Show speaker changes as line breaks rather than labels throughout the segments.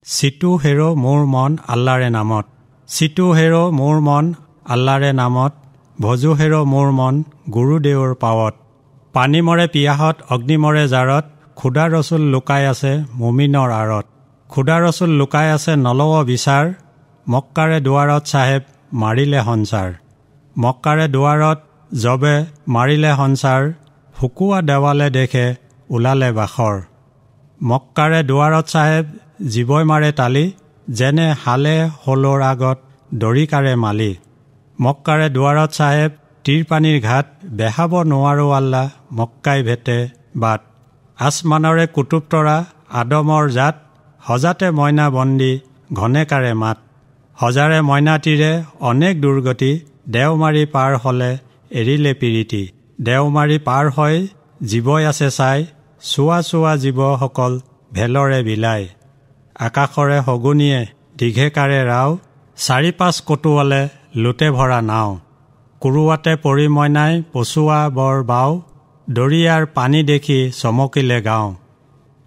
Situ হেৰো মোৰ মন আল্লাৰে নামত, চিটু হেৰো মোৰ মন আল্লাৰে নামত, ভজু হেৰো মোৰ মন গুৰুদেৱৰ পাৱত। পানী মৰে পিয়াহত অগ্নি মৰে জাৰত, খুদা ৰচুল লুকাই আছে মুমিনৰ আঁৰত। খুদা ৰচুল লুকাই আছে নলৱ বিচাৰ, মক্কাৰে দুৱাৰত চাহেব মাৰিলে সঞ্চাৰ। মক্কাৰে দুৱাৰত জবে মাৰিলে সঞ্চাৰ, শুকুৱা দেৱালে দেখে ওলালে বাখৰ। মক্কাৰে দুৱাৰত চাহেব জীৱই মাৰে তালি, যেনে হালে হলৰ আগত দৰিকাৰে মালি। মক্কাৰে দুৱাৰত চাহেব তীৰপানীৰ ঘাট, বেহাব নোৱাৰো আল্লাহ মক্কাই ভেটে বাট। আসমানৰে কুতুব তৰা আদমৰ জাত, সজাতে মইনা বন্দী ঘনেকাৰে মাত। সজাৰে মইনাটিৰে অনেক দুৰ্গতি, দেওমাৰি পাৰ হলে এৰিলে পিৰিতি। দেওমাৰি পাৰ হয় জীৱই আছে চাই, চোৱা চোৱা জীৱসকল ভেলৰে বিলাই। আকাশৰে সগুনিয়ে দীঘেকাৰে ৰাও, চাৰি পাঁচ কটুৱালে লোটে ভৰা নাও। কুৰুৱাতে পৰি মইনাই পচুৱা বৰ বাও, দৰিয়াৰ পানী দেখি চমকিলে গাঁও।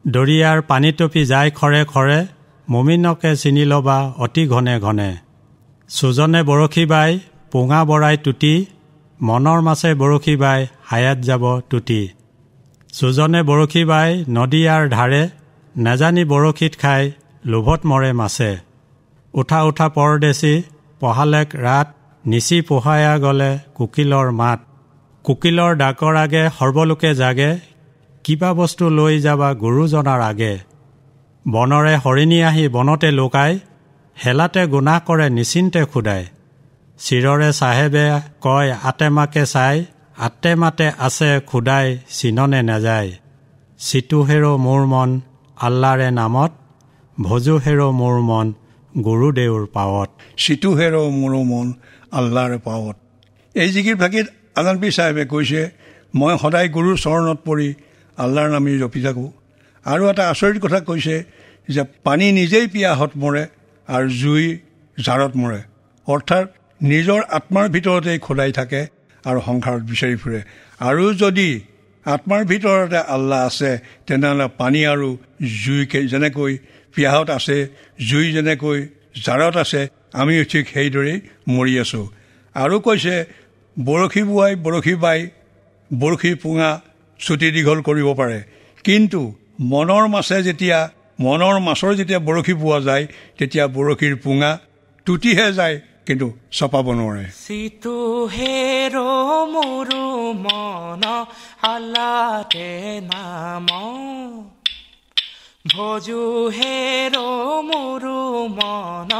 দৰিয়াৰ পানী টপি যায় খৰে খৰে, মুমিনকে চিনি ল'বা অতি ঘনে ঘনে। সুজনে বৰশী বাই পোঙা বৰাই টুটি, মনৰ মাছে বৰশী বাই হায়াত যাব টুটি। সুজনে বৰশী বাই নদীয়াৰ ধাৰে, নেজানি বৰশীত খাই লোভত মৰে মাছে। উঠা উঠা পৰদেশী পহালেক ৰাত, নিচি পোহায়া গলে কুকিলৰ মাত। কুকিলৰ ডাকৰ আগে সৰ্বলোকে জাগে, কিবা বস্তু লৈ যাবা গুৰুজনাৰ আগে। বনৰে হৰিণী আহি বনতে লুকাই, হেলাতে গুনাহ কৰে নিচিন্তে খুদাই। চিৰৰে চাহেবে কয় আটেমাকে চাই, আটেমাতে আছে খুদাই চিননে নেযায়। চিটু হেৰো মোৰ মন আল্লাৰে নামত, ভজু হেৰো মোৰ মন গুৰুদেৱৰ পাৱত।
চিটু হেৰো মোৰ মন আল্লাৰে পাৱত। এই জিকিৰ ভাগিত আজানপীৰ চাহেবে কৈছে, মই সদায় গুৰুৰ চৰণত পৰি আল্লাৰ নামে জপি থাকোঁ। আৰু এটা আচৰিত কথা কৈছে যে পানী নিজেই পিয়াহত মৰে আৰু জুই জাৰত মৰে। অৰ্থাৎ নিজৰ আত্মাৰ ভিতৰতেই খোদাই থাকে আৰু সংসাৰত বিচাৰি ফুৰে। আৰু যদি আত্মাৰ ভিতৰতে আল্লাহ আছে, তেনেহ'লে পানী আৰু জুই যেনেকৈ পিয়াহত আছে, জুই যেনেকৈ জাৰত আছে, আমিও ঠিক সেইদৰেই মৰি আছোঁ। আৰু কৈছে বৰশী বোৱাই বৰশী বাই বৰশী পোঙা চুটি দীঘল কৰিব পাৰে, কিন্তু মনৰ মাছৰ যেতিয়া বৰশী পোৱা যায়, তেতিয়া বৰশীৰ পোঙা টুটিহে যায়, কিন্তু চপাব নোৱাৰে।
চিটু হেৰো মোৰো মন আল্লাৰে নাম, ভজু হেৰো মোৰো মন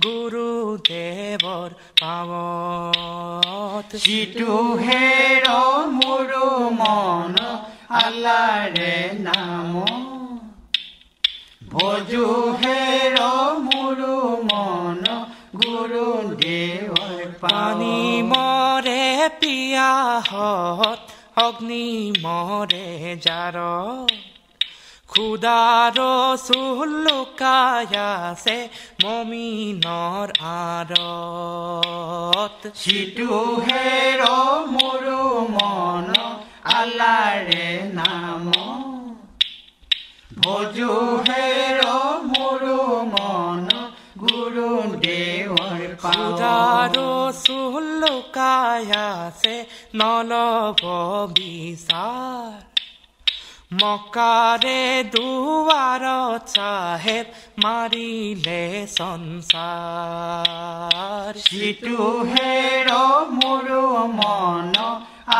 গুৰুদেৱৰ পাৱত।
চিটু হেৰো মোৰো মন আল্লাৰে নাম, ভজু হেৰো মোৰো মন গুৰুদেৱৰ
পানী মৰে পিয়াহত অগ্নি মৰে জাৰত, খুদাৰ ৰচুল লুকাই আছে মুমিনৰ আঁৰত।
চিটু হেৰো মোৰো মন আল্লাৰে নাম, ভজু হেৰো মোৰো মন গুৰুদেৱৰ
খুদাৰ ৰচুল লুকাই আছে নলব বিচাৰ, মক্কাৰে দুৱাৰত চাহেব মাৰিলে সঞ্চাৰ।
চিটু হেৰো মোৰো মন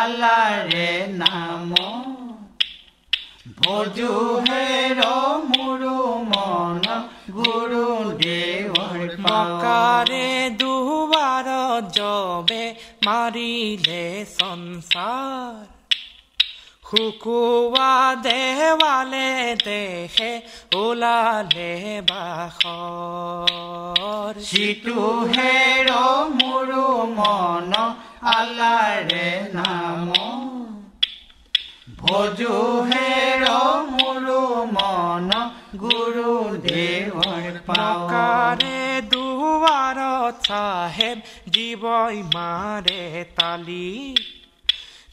আল্লাৰে নাম, ভজু হেৰো মোৰো মন গুৰুদেৱৰ
মক্কাৰে দুৱাৰত জবে মাৰিলে সঞ্চাৰ, শুকুৱা দেৱালে দেখে ওলালে বাখৰ।
চিটু হেৰো মোৰো মন আল্লাৰে নাম, ভজু হেৰো মোৰো মন গুৰুদেৱৰ পাৱত।
মক্কাৰে দুৱাৰত চাহেব জীৱই মাৰে তালি,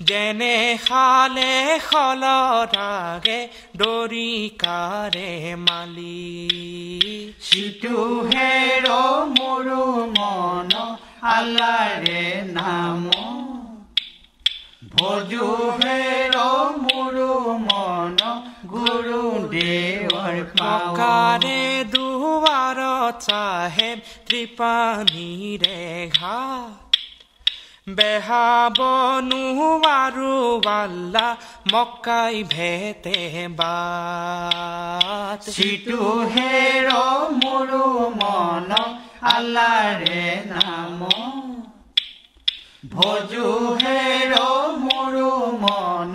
যেনে খালে খলৰ আগে দৰিকাৰে মালি।
সিটো হেৰ মোৰো মন আল্লাৰে নাম ভজো হেৰ মোৰো মন গুৰু দেৱৰ
মক্কাৰে দুৱাৰত চাহেব ত্ৰিপানীৰে ঘাট বেহাব নোৱাৰো আল্লা মক্কাই ভেতে বাট
সিটো হেৰ মোৰো মন আল্লাৰে নাম ভজো হেৰ মোৰো মন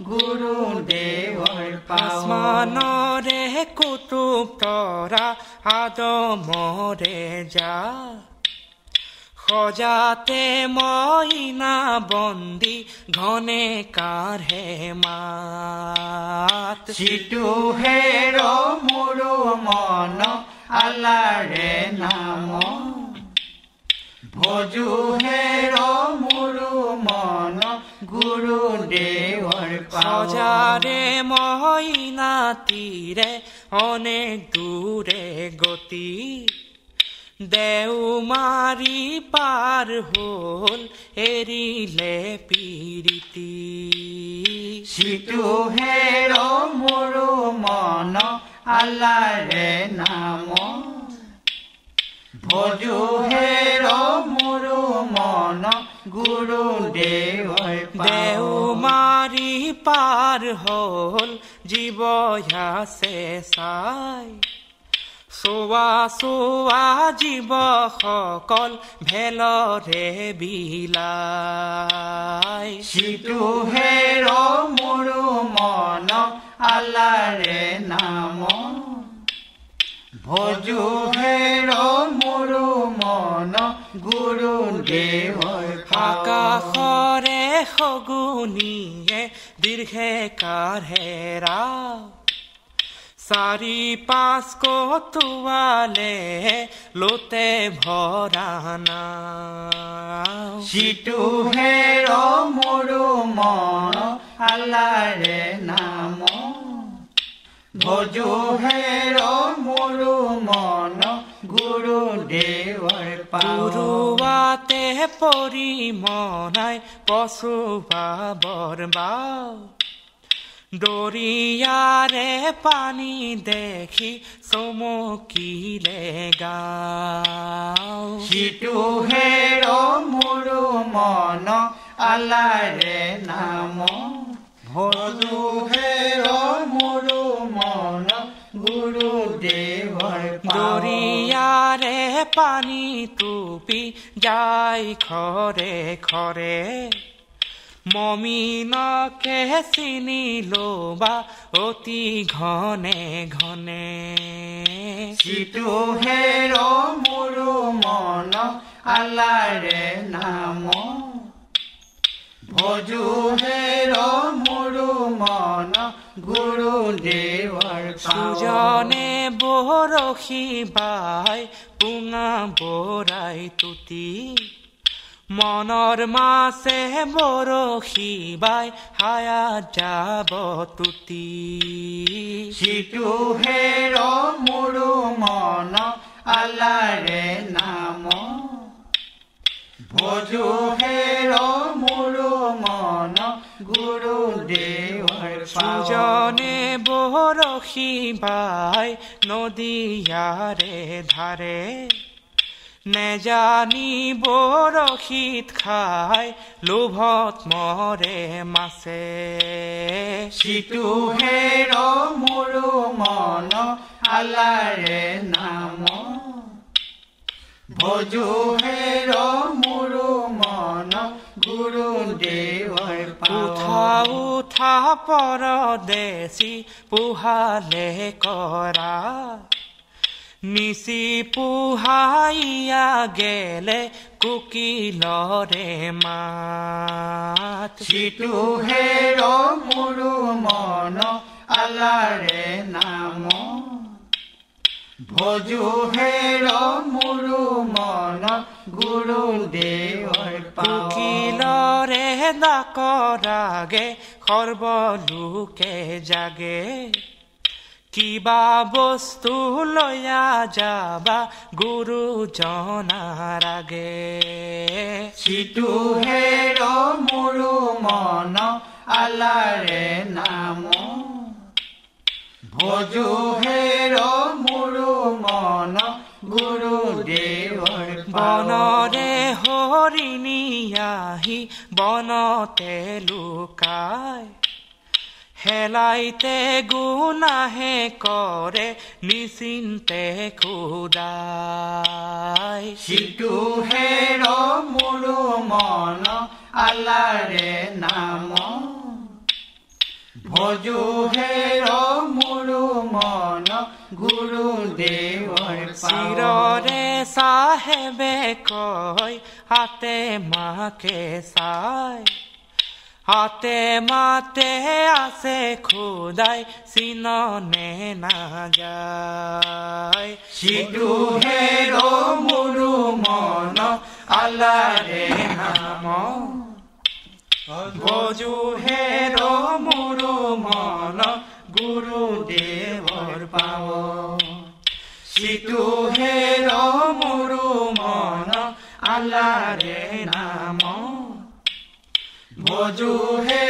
গুৰু দেৱৰ
আসমানৰে কুতুব তৰা আদমৰে যা সজাতে মইনা বন্দী ঘনে কাঢ়ে মাত
সিটো হেৰ মোৰো মন আল্লাৰে নাম ভজো হেৰ মোৰো মন গুৰু দেৱৰ
সজাৰে মইনা তীৰে অনেক দূৰে গতি দেও মাৰি পাৰ হ'ল এৰিলে পিৰিতি
সিটো হেৰ মোৰো মন আল্লাৰে নাম ভজো হেৰ মোৰো মন গুৰু দেৱৰ
দেও মাৰি পাৰ হ'ল জীৱ আছে চাই চোৱা চোৱা জীৱ সকল ভেলৰে বিলাই
সিটো হেৰ মোৰো মন আল্লাৰে নাম ভজো হেৰ মোৰো মন গুৰু দেৱৰ
আকাশৰে সগুনিয়ে দীৰ্ঘে কাঢ়েৰা চাৰি পাঁচ কতুৱালে লোতে ভৰা নাও
সিটো হেৰ মোৰো মন আল্লাৰে নাম ভজো হেৰ মোৰো মন গুৰু দেৱৰ
উৰুৱাতে পৰি মনাই পচুৱা বৰবাও দৰিয়াৰে পানী দেখি চমকিলে গাঁও
সিটো হেৰ মোৰো মন আল্লাৰে নাম ভজো হেৰ মোৰো মন গুৰু দেৱৰ
দৰিয়াৰে পানী টুপি যাই খৰে খৰে মমিনকে চিনি লবা অতি ঘনে ঘনে
সিটো হেৰ মোৰো মন আল্লাৰে নাম ভজো হেৰ মোৰো মন গুৰু দেৱৰ
সুজনে বৰশী বাই পুঙা বৰাই তুতি মনৰ মাছে বৰশী বাই হায়া যাব তুতি
সিটো হেৰ মোৰো মন আল্লাৰে নাম ভজো হেৰ মোৰো মন গুৰু দেৱৰ
সুজনে বৰশী বাই নদীয়াৰে ধাৰে নেজানি বৰশীত খাই লোভত মৰে মাছে
সিটো হেৰ মোৰো মন আল্লাৰে নাম ভজো হেৰ মোৰো মন গুৰু দেৱৰ
উঠা উঠা পৰদেশী পুহালে কৰা নিচি পুহাইয়া গেলে কুকিলৰে মাত
সিটো হেৰ মোৰো মন আল্লাৰে নাম ভজো হেৰ মোৰো মন গুৰু দেৱৰ
কুকিলৰে ডাকৰ আগে সৰ্বলোকে জাগে কিবা বস্তু লয়া যাবা গুৰুজনাৰ আগে
সিটো হেৰ মোৰো মন আল্লাৰে নাম ভজো হেৰ মোৰো মন গুৰুদেৱৰ
বনৰে হৰিণী আহি বনতে লুকাই হেলাইতে গুনাহে কৰে নিচিন্তে খুদাই
সিটো হেৰ মোৰো মন আল্লাৰে নাম ভজো হেৰ মোৰো মন গুৰুদেৱৰ
চিৰৰে চাহেবে কয় হাতে মাকে চাই হাতে মাতে আছে খুদাই চিননে নাযায়
সিটো হেৰ মোৰো মন আল্লাৰে নাম
ভজো হেৰ মোৰো মন গুৰুদেৱৰ পাৱ
সিটো হেৰ মোৰো মন আল্লাৰে নাম ভজো হে